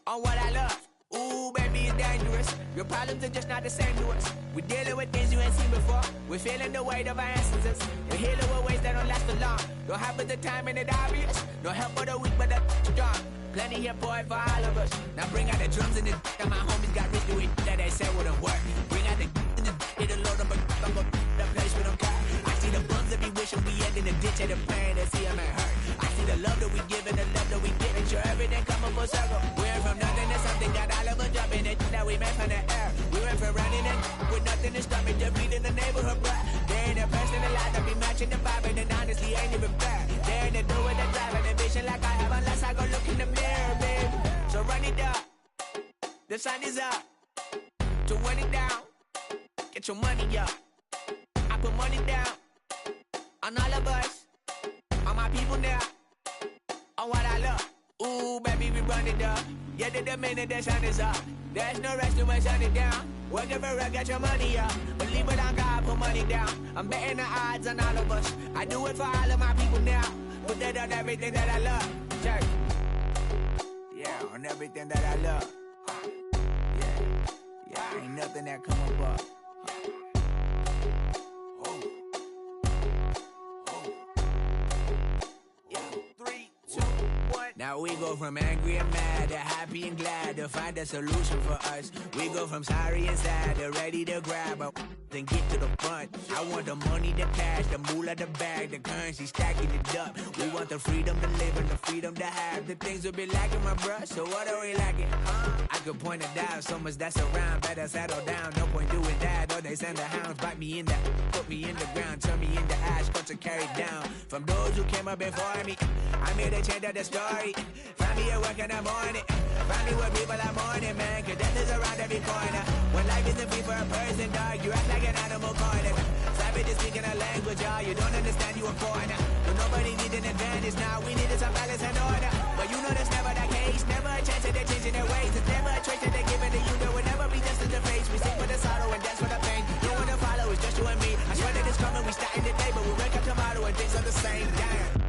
S1: on what I love. Ooh, baby, it's dangerous. Your problems are just not the same to us. We're dealing with things you ain't seen before. We're feeling the weight of our ancestors. We're healing with ways that don't last for long. Don't have at the time and it obvious. No help for the weak, but the strong. Plenty here, boy, for all of us. Now bring out the drums and the and my homies got rich doing that they said wouldn't work. Bring out the and the it'll load up the place with them car. I see the bums that be wishing we end in the ditch and the pain that see them ain't hurt. I see the love that we give and the love that we give. And sure everything coming full circle. We went from nothing to something, got all of us jumping it that we made from the air. We went from running it with nothing to stop me, just beating the neighborhood block. There ain't a person alive that be matching the vibe, and then honestly ain't even fair. There ain't a do with the drive and the vision like I have unless I go look in the mirror, baby. So run it up, the sun is up. To run it down, get your money up. I put money down on all of us, on my people now, on what I love. Ooh, baby, we run it up. Yeah, the minute the sun is up, there's no rest to my sun it down. Working for real, get your money up. Believe it on God, put money down. I'm betting the odds on all of us. I do it for all of my people now. Put that on everything that I love. Check. Yeah, on everything that I love. Yeah, ain't nothing that come above. Now we go from angry and mad to happy and glad to find a solution for us. We go from sorry and sad to ready to grab up and get to the front. I want the money, the cash, the moolah, the bag, the currency, stacking it up. We want the freedom to live and the freedom to have. The things will be lacking, my bruh, so what are we lacking? I could point it out, so much that's around. Better settle down, no point doing that. Or they send the hounds, bite me in the, put me in the ground, turn me into ash, culture carried down. From those who came up before me, I'm here to change up the story. Find me at work in the morning. Find me where people are mourning, man. Cause death is around every corner. When life isn't free for a person, dog, you act like an animal corner. Savage is speaking a language, y'all. You don't understand, you a foreigner. But nobody needs an advantage now. We needed some balance and order. But you know that's never the case. Never a chance that they're changing their ways. It's never a trait that they're giving to you. There will never be justice to face. We sing for the sorrow and dance for the pain. No one to follow, it's just you and me. I swear that it's coming, we starting today. But we wake up tomorrow and things are the same. Damn.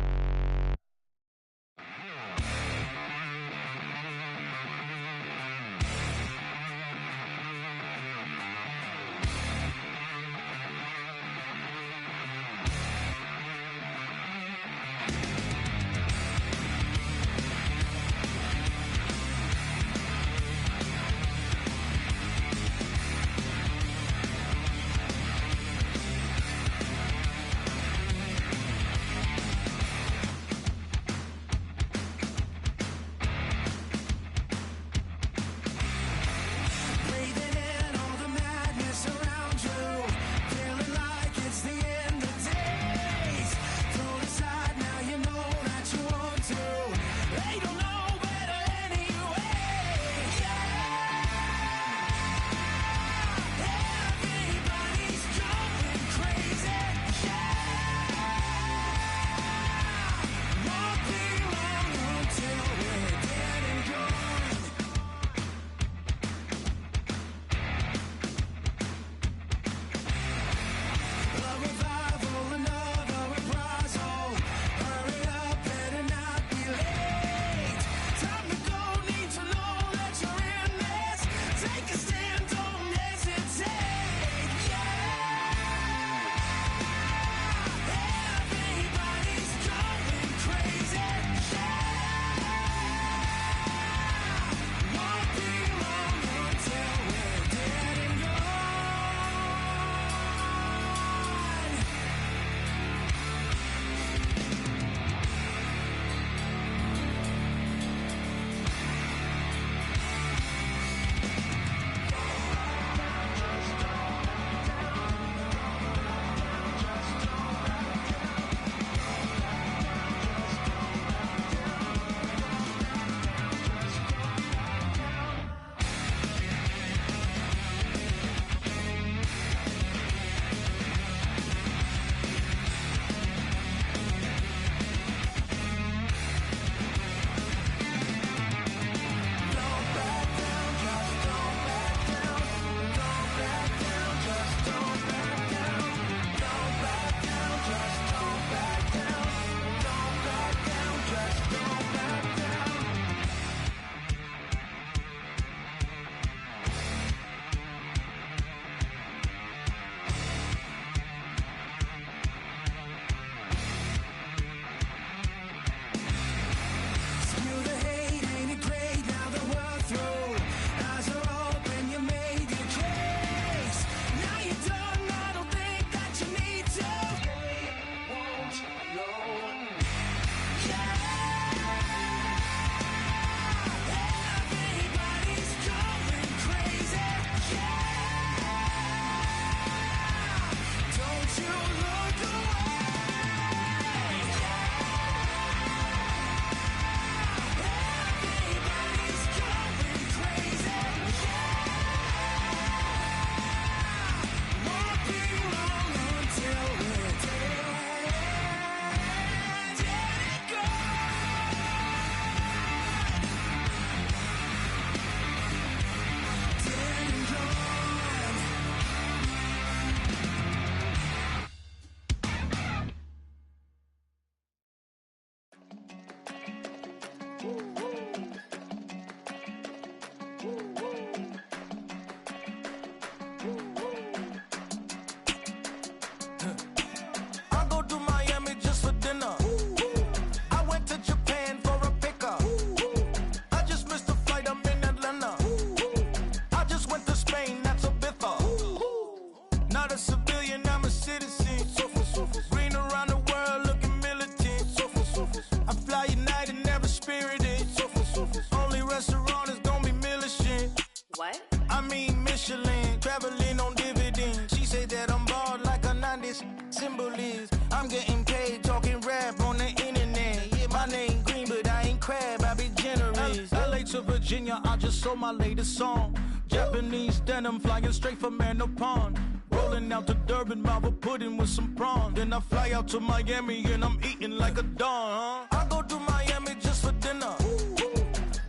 S6: Symbol is, I'm getting paid talking rap on the internet. Yeah, my name green, but I ain't crab, I be generous. LA to Virginia, I just sold my latest song. Japanese denim flying straight from Manapon. Rolling out to Durban, Malva pudding with some prawn. Then I fly out to Miami and I'm eating like a don, huh? I go to Miami just for dinner.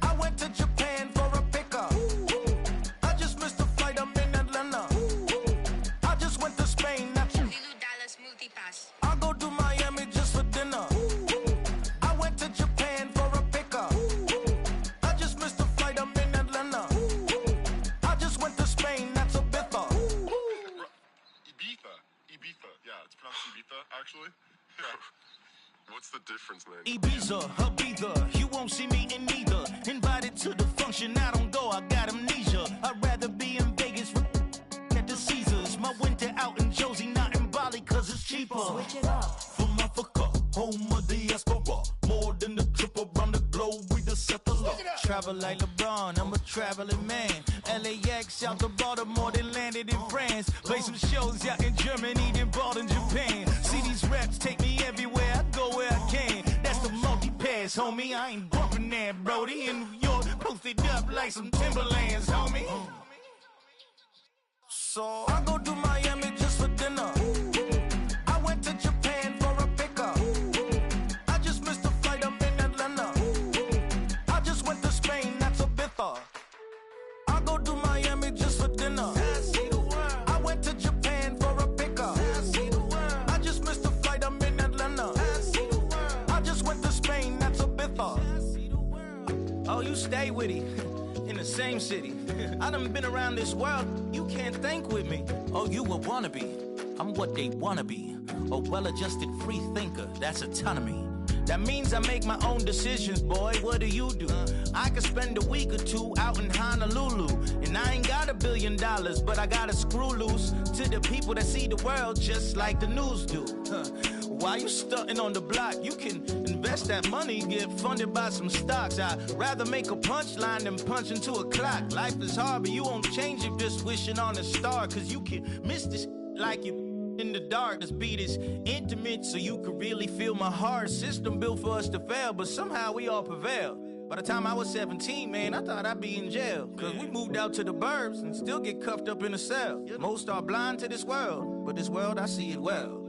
S6: I went to Japan for a pickup. I just missed the flight, I'm in Atlanta. I just went to Spain, that's I go to Miami just for dinner. I went to Japan for a pickup. I just missed the flight, I'm in Atlanta. I just went to Spain, that's Ibiza.
S4: Ibiza. Yeah, it's pronounced Ibiza, actually. Yeah. What's the difference, man?
S6: Ibiza, Ibiza, you won't see me in neither. Invited to the function, I don't go, I got amnesia. I'd rather be in Vegas at the Caesars. My winter out in Josie, not in Bali, cause it's cheaper.
S7: Switch it up.
S6: From Africa, home of the diaspora. More than the trip around the globe, we just set the law. Travel like LeBron, I'm a traveling man. LAX out to Baltimore, then landed in France. Play some shows out in Germany, then bought in Japan. See these raps take me everywhere, I go where I can. That's the multi-pass, homie, I ain't bumping that, brody. In New York, posted up like some Timberlands, homie. So I go to Miami just for dinner. I went to Japan for a pickup. I just missed the flight, I'm in Atlanta. I just went to Spain, that's Ibiza. I go to Miami just for dinner. I went to Japan for a pickup. I just missed the flight, I'm in Atlanta. I just went to Spain, that's Ibiza. Oh, you stay with it. In the same city. I done been around this world, you can't think with me. Oh, you a wannabe, I'm what they wanna be. A well-adjusted free thinker, that's autonomy. That means I make my own decisions, boy, what do you do? I could spend a week or two out in Honolulu. And I ain't got $1 billion, but I got a screw loose to the people that see the world just like the news do. While you stunting on the block, you can invest that money, get funded by some stocks. I'd rather make a punchline than punch into a clock. Life is hard, but you won't change it just wishing on a star. Cause you can miss this like you in the dark. This beat is intimate, so you can really feel my heart. System built for us to fail, but somehow we all prevail. By the time I was 17, man, I thought I'd be in jail. Cause we moved out to the burbs and still get cuffed up in a cell. Most are blind to this world, but this world, I see it well.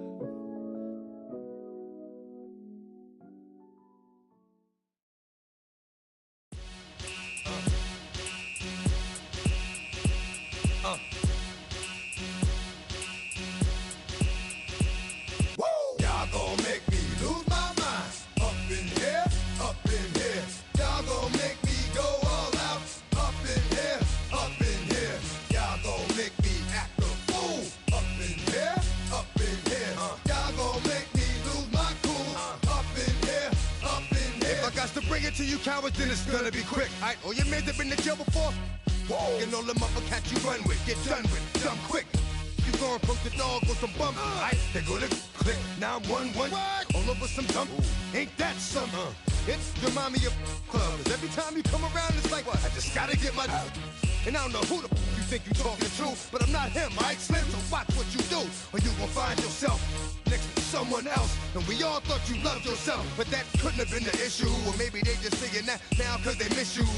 S8: Then it's gonna be quick. Aight, all your men that been to jail before? Whoa. And all them other cats you run with, get done with, dumb quick. You gon' poke the dog with some bump. Aight, they gonna click 911. All over some dump. Ain't that something? It's the mommy of club. Cause every time you come around, it's like, I just gotta get my. And I don't know who the you think you talking to, but I'm not him, aight, Slim? So watch what you do, or you gon' find yourself next to someone else. And we all thought you loved yourself, but that couldn't have been the issue. Or maybe they just saying that now cause they miss you.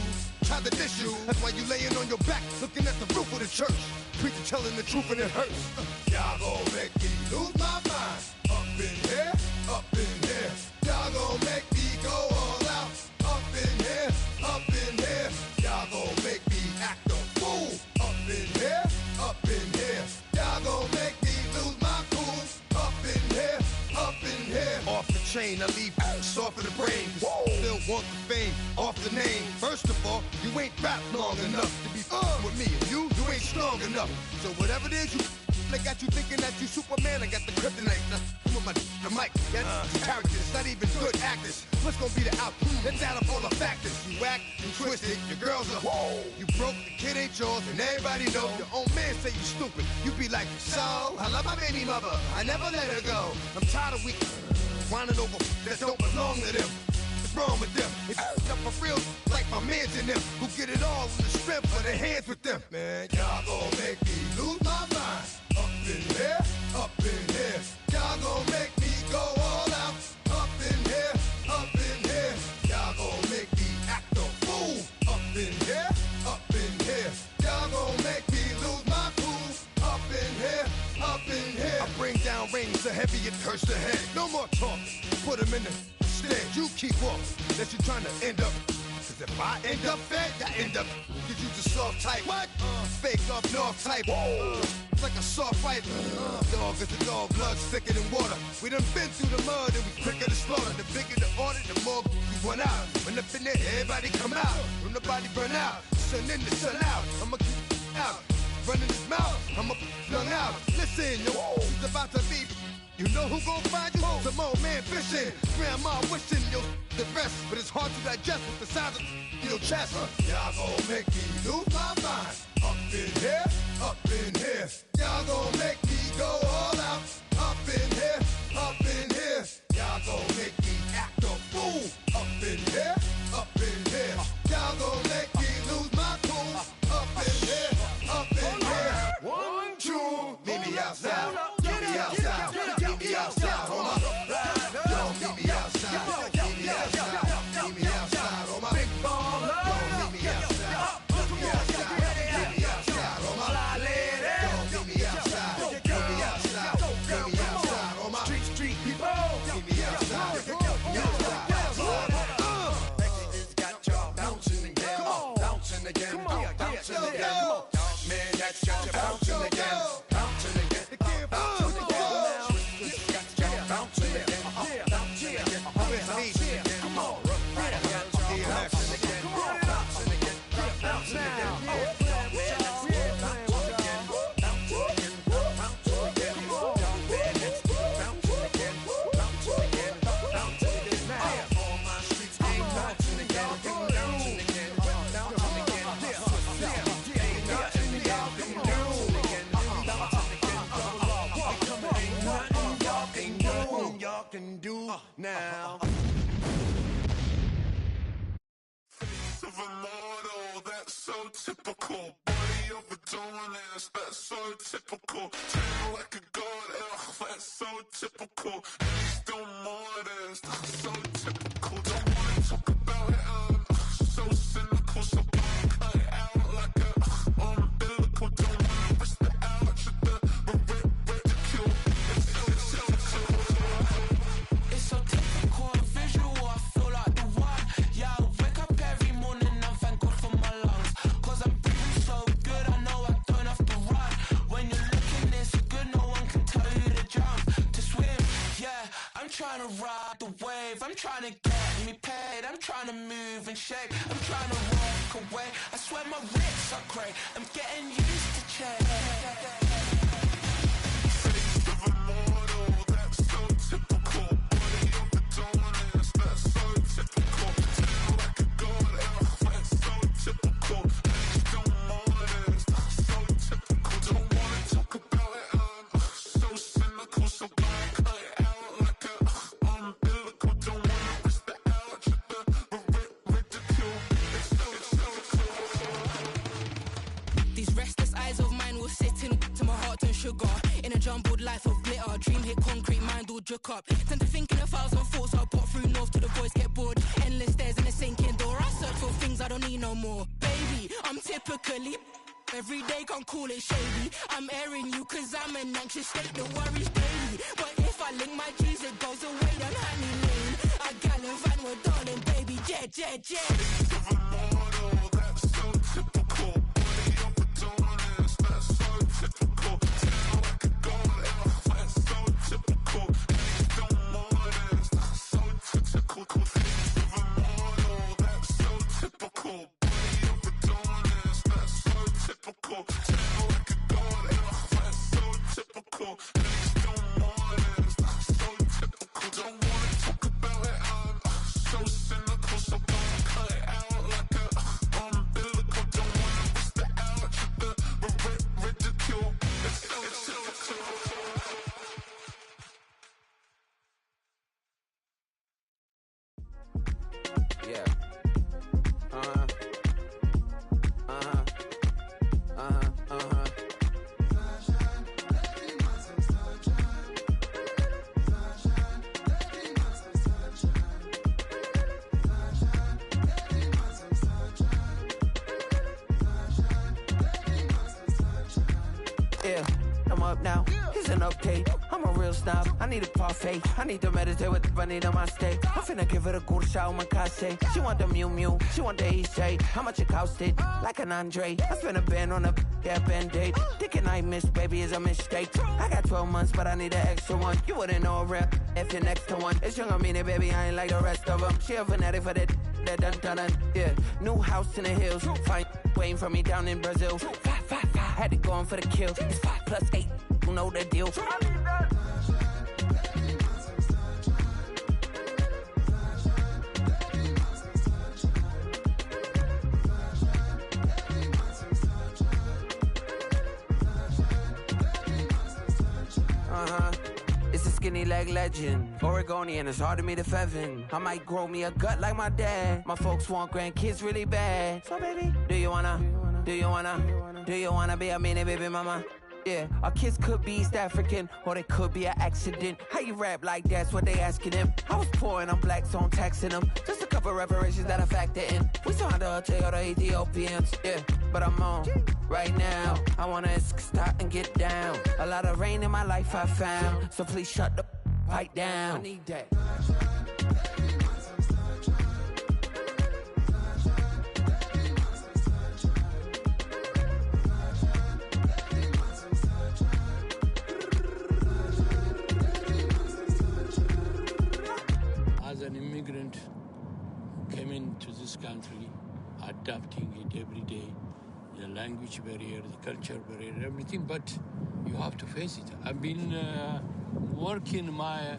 S8: Try to diss you, that's why you laying on your back, looking at the roof of the church. Preacher telling the truth and it hurts. Y'all gon' make me lose my mind. Up in here, up in here. Y'all gon' make me go all out. Up in here, up in here. Y'all gon' make me act a fool. Up in here, up in here. Y'all gon' make me lose my cool. Up in here, up in here. Off the chain, I leave soft in the brain. Still want the fame, off the name. First of all, you ain't rap long enough to be with me. And you ain't strong enough. So whatever it is you they got you thinking that you Superman. I got the kryptonite. With my the mic. That's characters, not even good actors. What's gonna be the outcome? Let's add up all the factors. You whack, you twisted, your girls are you broke, the kid ain't yours, and everybody know. Your own man say you stupid. You be like, so I love my baby mother. I never let her go. I'm tired of weak whining over that don't belong to them. What's wrong with them? It's up for real, like my mans in them, who get it all in the strength of their hands with them. Man, y'all gon' make me lose my mind. Up in here, up in here. Y'all sound rings so heavy it hurts the head. No more talk, put him in the stead. You keep walking, unless you're trying to end up. Cause if I end up fed, I end up. Cause you the soft type. What? Fake up north type. It's like a soft fight. Dog is a dog, blood thicker than water. We done been through the mud and we quicker to slaughter. The bigger the order, the more we run out. When up in there, everybody come out. When the body burn out, sun in the sun out. I'ma keep out. Running his mouth, I'ma flung out. Listen, yo, it's about to be. You know who gon' find you? Some old man fishing. Grandma wishing you the best, but it's hard to digest with the sound of your chest. Y'all gon' make me lose my mind. Up in here, up in here. Y'all gon' make me go all out. Up in here, up in here. Y'all gon' make me act a fool. Up in here, up in here. Y'all gon' make me lose my cool. Up in here, up in here. 1, 2, meet me outside. Meet me outside. Meet me outside, hold up. Yo, meet me outside. Meet me outside. Meet me outside, hold up. Big baller. Yo, meet me outside. Meet me outside. Meet me outside, hold up. Yo, meet me outside. Meet me outside. Meet me outside, hold up. Street people. Meet me outside. Meet me outside. It's got y'all bouncing again. Bouncing again. Bouncing again. Man, that's got you bouncing again. Bouncing again. Bouncing again. Can do now.
S4: Face of a model, that's so typical. Body of a donut, that's so typical. Tail like a god, that's so typical. He's still modest, so typical. Don't wanna talk about it, so cynical. So cut it out like a umbilical. Don't wanna risk the out, should the ridicule.
S1: It's so typical and visual, I feel like the one. Yeah, I wake up every morning and thank God for my lungs. Cause I'm breathing so good, I know I don't have to run. When you're looking this good, no one can tell you to jump, to swim. Yeah, I'm trying to ride the wave, I'm trying to get me paid. I'm trying to move and shake, I'm trying to walk away. I swear my wrists are great, I'm getting used to change.
S4: Face of a model, that's so typical. Body of a donut, that's so typical. Tail like a god, that's so typical. He's still modest, so typical. Don't wanna talk about it, so cynical. So cut it out like a umbilical. Don't wanna risk the out, should the ridicule.
S1: These restless eyes of mine will sit in to my heart and sugar. In a jumbled life of glitter, dream hit concrete, mind all jook up. Tend to think in 1,000 thoughts, I'll pop through north to the voice, get bored. Endless stairs in a sinking door, I search for things I don't need no more. Baby, I'm typically every day, can't call it shady. I'm airing you cause I'm an anxious state, the worries daily. But if I link my G's, it goes away down honey lane. I gallivant with darling, baby, jet.
S4: Face of a model, that's so typical. Body of a donut, that's so typical. Tail like a god, that's so typical. He's still modest, so typical. Face of a model, that's so typical. Body of a donut, that's so typical. Tail like a god, that's so typical. He's still modest, so typical. Don't wanna talk about it, so cynical. So cut it out like a umbilical. Don't wanna risk the out, should the ridicule. It's typical.
S2: Yeah. Yeah, I'm up now. Here's an update. I'm a real
S1: real snob. I need a parfait. I need to meditate with the bunny on my stay. I'm finna give it a good shot on my case. She want the Mew Mew. She want the EJ. How much it costed? Like an Andre. I spent a band on a that band-aid. Thinking I miss, baby, is a mistake. I got 12 months, but I need an extra one. You wouldn't know a rep if you're next to one. It's young, I mean it, baby, I ain't like the rest of them. She a fanatic for that dun. Yeah, new house in the hills. Fine, waiting for me down in Brazil. 5, had to go on for the kill. It's 5 plus 8, you know the deal. It's a skinny leg legend. Oregonian, it's hard to meet a Fevin. I might grow me a gut like my dad. My folks want grandkids really bad. So baby, do you wanna be a mini baby mama? Yeah, our kids could be East African, or they could be an accident. How you rap like that's what they asking him. I was poor and I'm black, so I'm taxing them. Just a couple reparations that I factor in. We saw the Toyota Ethiopians, yeah, but I'm on right now. I wanna stop and get down. A lot of rain in my life I found, so please shut the pipe down. I need that.
S7: As an immigrant, came into this country, adapting it every day, the language barrier, the culture barrier, everything, but you have to face it. I've been working my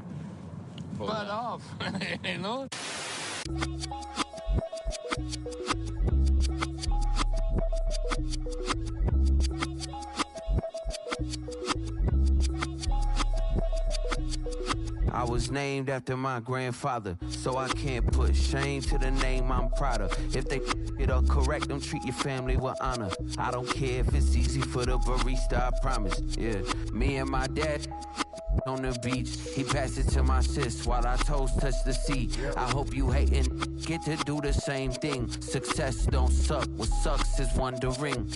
S7: butt off, you know?
S1: I was named after my grandfather, so I can't put shame to the name I'm proud of. If they it up correct, don't treat your family with honor. I don't care if it's easy for the barista, I promise. Yeah, me and my dad on the beach, he passed it to my sis while our toes touch the sea. I hope you hatin' get to do the same thing. Success don't suck, what sucks is wondering.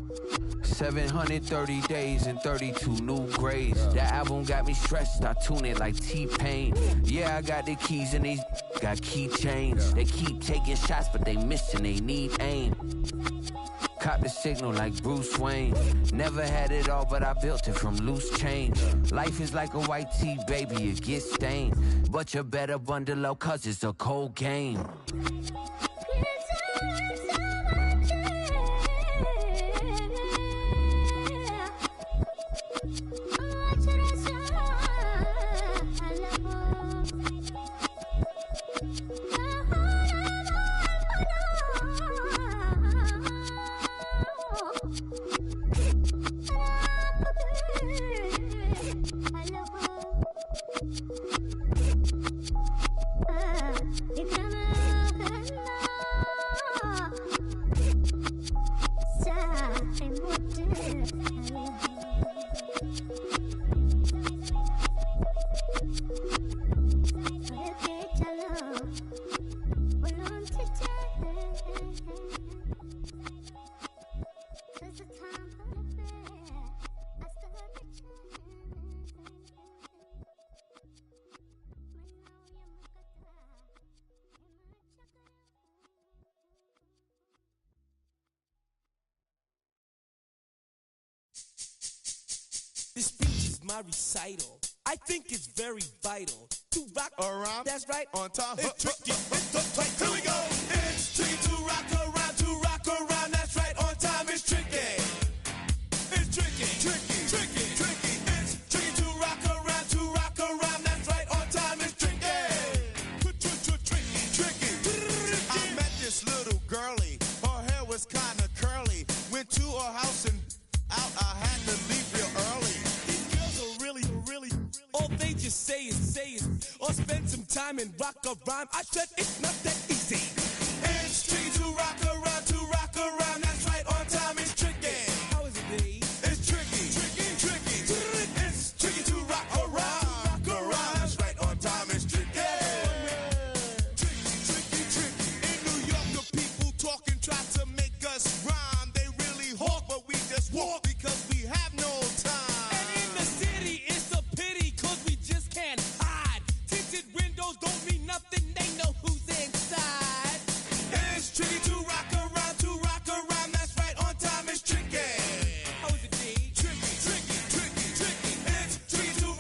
S1: 730 days and 32 new grades. That album got me stressed, I tune it like T-Pain. Yeah, I got the keys and these got keychains. They keep taking shots, but they missing, they need aim. Caught the signal like Bruce Wayne. Never had it all, but I built it from loose change. Life is like a white tee, baby, it gets stained. But you better bundle up, cause it's a cold game.
S6: This speech is my recital. I think it's very vital to rock around. That's right.
S8: On time.
S6: It's tricky. It's the play. Here we go. It's tricky to rock around. To rock around. That's right. On time. It's tricky. It's tricky. Tricky. Tricky. Tricky. It's tricky to rock around. To rock around. That's right. On time. It's tricky. Tricky. Tricky.
S8: I met this little girlie. Her hair was kind of curly. Went to her house and out. I had to leave real early.
S6: These girls are really, all they just say is, or spend some time and rock a rhyme. I said it's not that